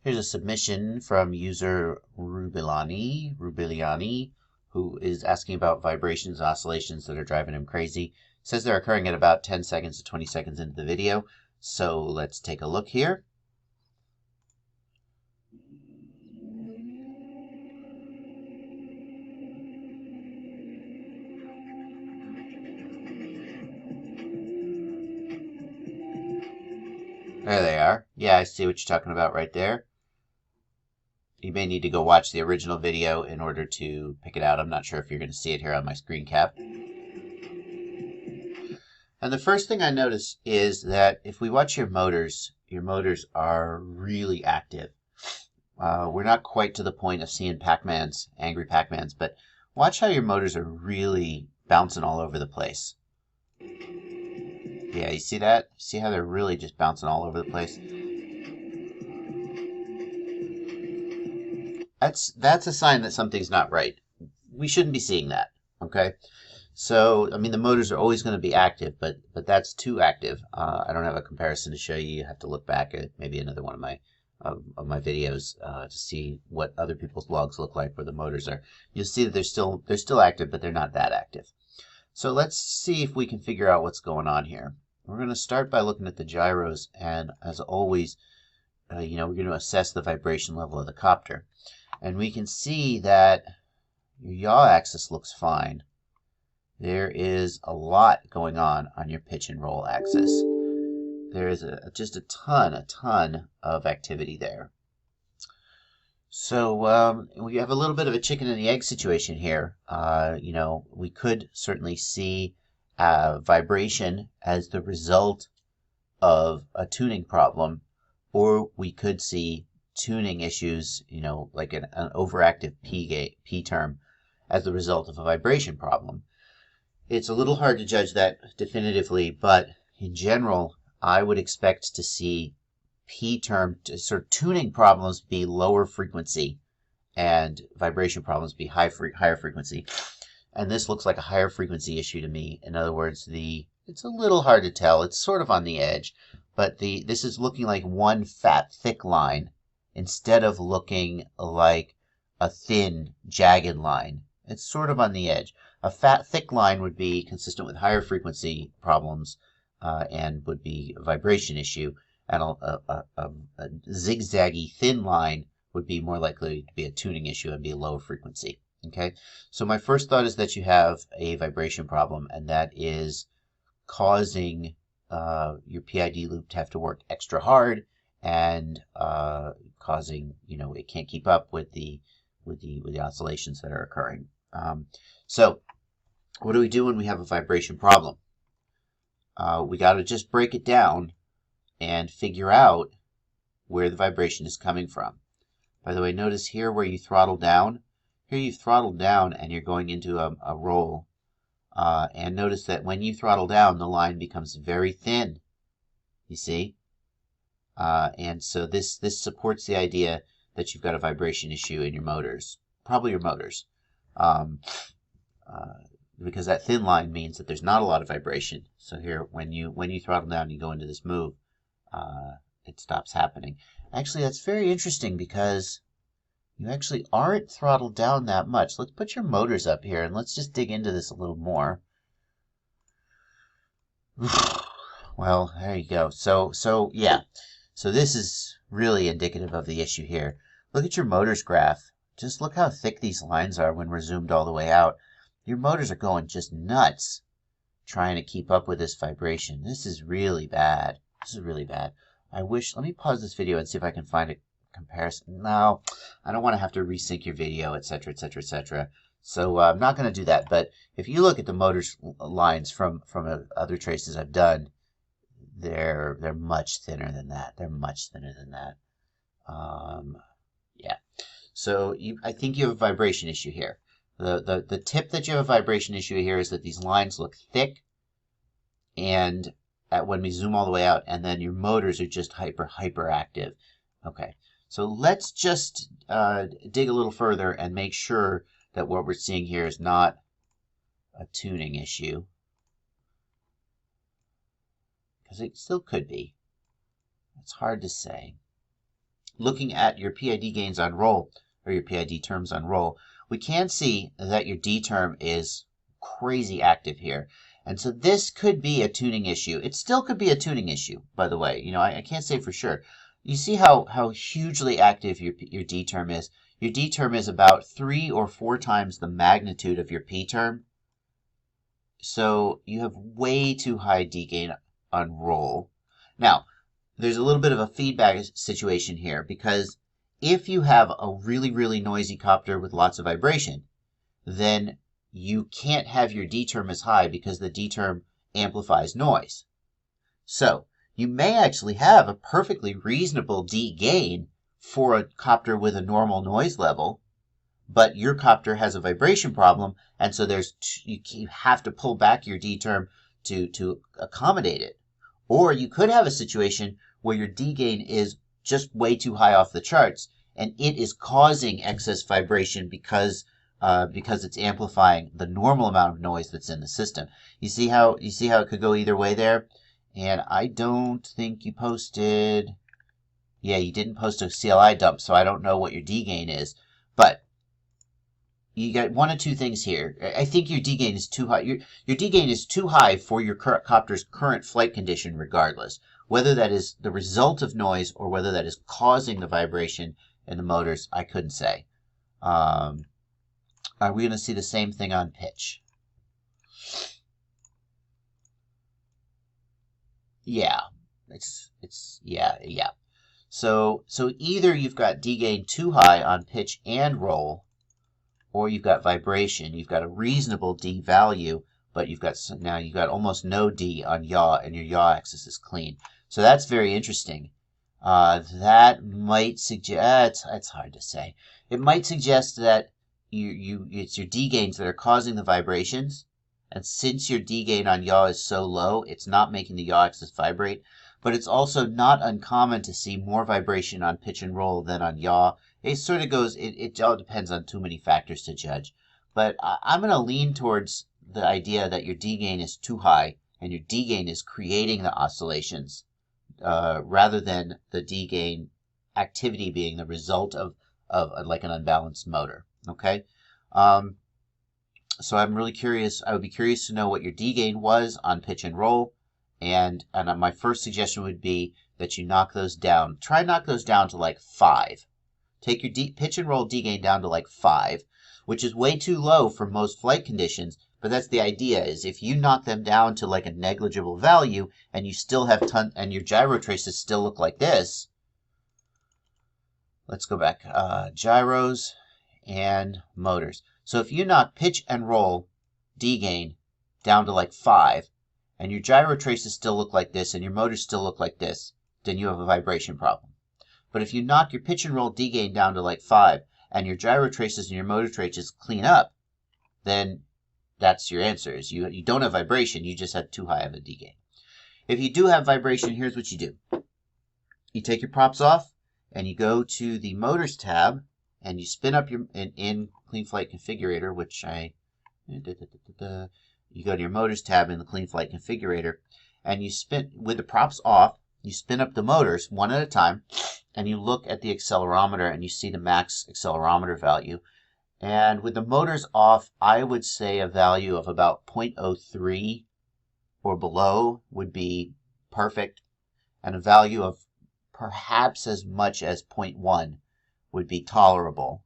Here's a submission from user rubiliani, who is asking about vibrations and oscillations that are driving him crazy. Says they're occurring at about 10 seconds to 20 seconds into the video. So let's take a look here. There they are. Yeah, I see what you're talking about right there. You may need to go watch the original video in order to pick it out. I'm not sure if you're going to see it here on my screen cap. And the first thing I notice is that if we watch your motors are really active. We're not quite to the point of seeing Pac-Mans, angry Pac-Mans, but watch how your motors are really bouncing all over the place. Yeah, you see that? See how they're really just bouncing all over the place? That's a sign that something's not right. We shouldn't be seeing that, okay? So, I mean, the motors are always going to be active, but that's too active. I don't have a comparison to show you. You have to look back at maybe another one of my videos to see what other people's logs look like where the motors are. You'll see that they're still active, but they're not that active. So let's see if we can figure out what's going on here. We're going to start by looking at the gyros, and as always, we're going to assess the vibration level of the copter. And we can see that your yaw axis looks fine. There is a lot going on your pitch and roll axis. There is just a ton of activity there. So we have a little bit of a chicken and the egg situation here. We could certainly see vibration as the result of a tuning problem, or we could see tuning issues, like an overactive P term as the result of a vibration problem. It's a little hard to judge that definitively, but in general, I would expect to see P term sort of tuning problems be lower frequency and vibration problems be higher frequency. And this looks like a higher frequency issue to me. In other words, it's a little hard to tell. It's sort of on the edge, but this is looking like one fat, thick line instead of looking like a thin, jagged line. It's sort of on the edge. A fat, thick line would be consistent with higher frequency problems and would be a vibration issue. And a zigzaggy, thin line would be more likely to be a tuning issue and be a lower frequency. Okay, so my first thought is that you have a vibration problem, and that is causing your PID loop to have to work extra hard and causing, it can't keep up with the oscillations that are occurring. So what do we do when we have a vibration problem? We got to just break it down and figure out where the vibration is coming from. By the way, notice here where you throttle down. Here you've throttled down and you're going into a roll. And notice that when you throttle down, the line becomes very thin. You see? And so this supports the idea that you've got a vibration issue in your motors. Probably your motors. Because that thin line means that there's not a lot of vibration. So here, when you throttle down, you go into this move, it stops happening. Actually, that's very interesting because you actually aren't throttled down that much. Let's put your motors up here and let's just dig into this a little more. Well, there you go. So yeah. So this is really indicative of the issue here. Look at your motors graph. Just look how thick these lines are when we're zoomed all the way out. Your motors are going just nuts trying to keep up with this vibration. This is really bad. This is really bad. Let me pause this video and see if I can find a comparison. No, I don't want to have to resync your video, etc., etc., etc. So I'm not going to do that. But if you look at the motors lines from other traces I've done, they're much thinner than that. They're much thinner than that. Yeah. So I think you have a vibration issue here. The tip that you have a vibration issue here is that these lines look thick, and when we zoom all the way out, and then your motors are just hyper active. Okay, so let's just dig a little further and make sure that what we're seeing here is not a tuning issue, because it still could be. It's hard to say. looking at your PID gains on roll, or your PID terms on roll, we can see that your D term is crazy active here. And so this could be a tuning issue. It still could be a tuning issue, by the way. I can't say for sure. You see how hugely active your D term is. Your D term is about 3 or 4 times the magnitude of your P term. So you have way too high D gain on roll. Now, there's a little bit of a feedback situation here, because if you have a really, really noisy copter with lots of vibration, then you can't have your D term as high because the D term amplifies noise. So you may actually have a perfectly reasonable D gain for a copter with a normal noise level, but your copter has a vibration problem, and so you have to pull back your D term to accommodate it. Or you could have a situation where your D gain is just way too high off the charts, and it is causing excess vibration because it's amplifying the normal amount of noise that's in the system. You see how it could go either way there? And I don't think you posted. Yeah, you didn't post a CLI dump, so I don't know what your D gain is. But you got one of two things here. I think your D gain is too high. Your D gain is too high for your copter's current flight condition, regardless. Whether that is the result of noise or whether that is causing the vibration in the motors, I couldn't say. Are we going to see the same thing on pitch? Yeah, yeah. So either you've got D gain too high on pitch and roll, or you've got vibration. You've got a reasonable D value, but you've got almost no D on yaw, and your yaw axis is clean. So that's very interesting. That might suggest, it's hard to say. It might suggest that it's your D gains that are causing the vibrations, and since your D gain on yaw is so low, it's not making the yaw axis vibrate. But it's also not uncommon to see more vibration on pitch and roll than on yaw. It sort of goes, it all depends on too many factors to judge. But I'm going to lean towards the idea that your D gain is too high, and your D gain is creating the oscillations, rather than the D gain activity being the result of like an unbalanced motor. Okay? So I'm really curious. I would be curious to know what your D gain was on pitch and roll. And my first suggestion would be that you knock those down. Try and knock those down to like 5. Take your pitch and roll D gain down to like 5, which is way too low for most flight conditions. But that's the idea, is if you knock them down to like a negligible value and you still have and your gyro traces still look like this. Let's go back. Gyros and motors. So if you knock pitch and roll D gain down to like 5, and your gyro traces still look like this, and your motors still look like this, then you have a vibration problem. But if you knock your pitch and roll D gain down to like 5, and your gyro traces and your motor traces clean up, then that's your answer. Is you don't have vibration, you just have too high of a D gain. If you do have vibration, here's what you do. You take your props off, and you go to the motors tab, and you spin up in Clean Flight Configurator, which you go to your motors tab in the Clean Flight Configurator, and you spin, with the props off, you spin up the motors one at a time, and you look at the accelerometer, and you see the max accelerometer value. And with the motors off, I would say a value of about 0.03 or below would be perfect, and a value of perhaps as much as 0.1 would be tolerable.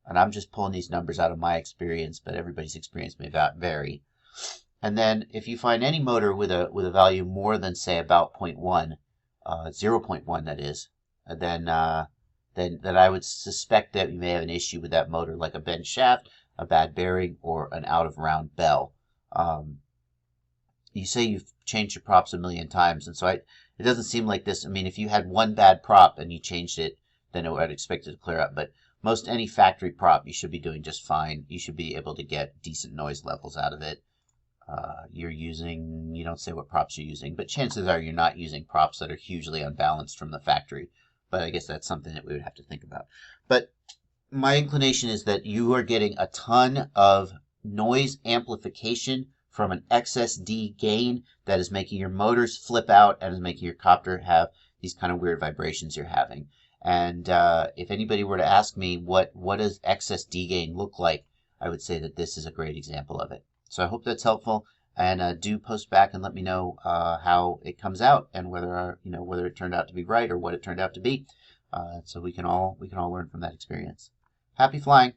And I'm just pulling these numbers out of my experience, but everybody's experience may vary. And then if you find any motor with a value more than, say, about 0.1, 0.1 that is, then I would suspect that you may have an issue with that motor, like a bent shaft, a bad bearing, or an out-of-round bell. You say you've changed your props a million times, and so it doesn't seem like this. I mean, if you had one bad prop and you changed it, then I'd expect it to clear up. But most any factory prop, you should be doing just fine. You should be able to get decent noise levels out of it. You don't say what props you're using, but chances are you're not using props that are hugely unbalanced from the factory. But I guess that's something that we would have to think about. But my inclination is that you are getting a ton of noise amplification from an excess D gain that is making your motors flip out and is making your copter have these kind of weird vibrations you're having. And if anybody were to ask me what does excess degain look like, I would say that this is a great example of it. So I hope that's helpful, and do post back and let me know how it comes out and whether whether it turned out to be right or what it turned out to be, so we can all learn from that experience. Happy flying!